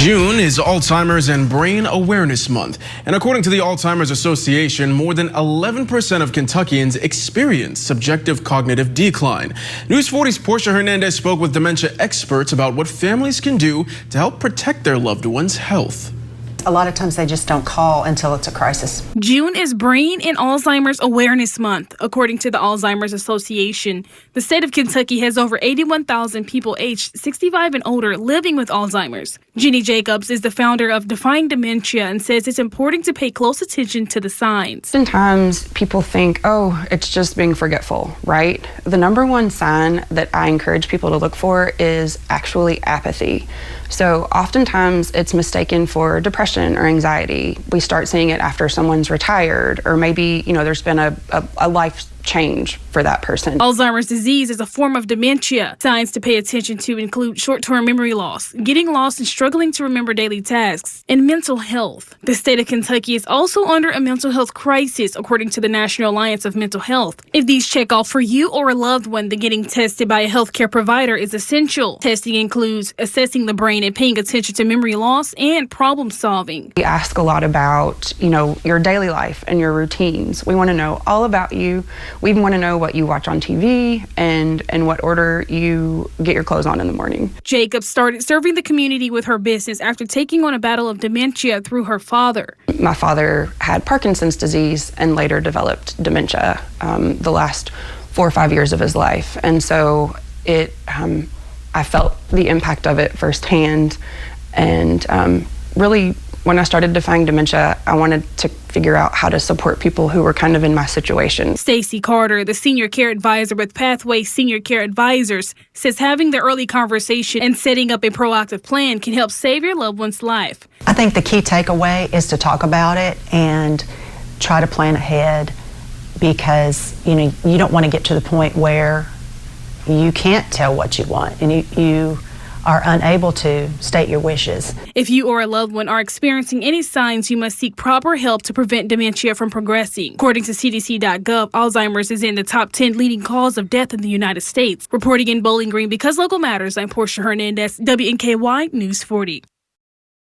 June is Alzheimer's and Brain Awareness Month, and according to the Alzheimer's Association, more than 11% of Kentuckians experience subjective cognitive decline. News 40's Portia Hernandez spoke with dementia experts about what families can do to help protect their loved ones' health. A lot of times they just don't call until it's a crisis. June is Brain and Alzheimer's Awareness Month. According to the Alzheimer's Association, the state of Kentucky has over 81,000 people aged 65 and older living with Alzheimer's. Jeannie Jacobs is the founder of Defying Dementia and says it's important to pay close attention to the signs. Sometimes people think, oh, it's just being forgetful, right? The number one sign that I encourage people to look for is actually apathy. So oftentimes it's mistaken for depression or anxiety. We start seeing it after someone's retired, or maybe, there's been a life change for that person. Alzheimer's disease is a form of dementia. Signs to pay attention to include short-term memory loss, getting lost and struggling to remember daily tasks, and mental health. The state of Kentucky is also under a mental health crisis, according to the National Alliance of Mental Health. If these check off for you or a loved one, then getting tested by a healthcare provider is essential. Testing includes assessing the brain and paying attention to memory loss and problem solving. We ask a lot about, your daily life and your routines. We want to know all about you. We even want to know what you watch on TV and in what order you get your clothes on in the morning. Jacob started serving the community with her business after taking on a battle of dementia through her father. My father had Parkinson's disease and later developed dementia the last 4 or 5 years of his life. And so I felt the impact of it firsthand. And really, when I started Defying Dementia, I wanted to figure out how to support people who were kind of in my situation. Stacy Carter, the senior care advisor with Pathway Senior Care Advisors, says having the early conversation and setting up a proactive plan can help save your loved one's life. I think the key takeaway is to talk about it and try to plan ahead, because you don't want to get to the point where you can't tell what you want and you are unable to state your wishes. If you or a loved one are experiencing any signs, you must seek proper help to prevent dementia from progressing. According to CDC.gov, Alzheimer's is in the top 10 leading cause of death in the United States. Reporting in Bowling Green, because local matters, I'm Portia Hernandez, WNKY News 40.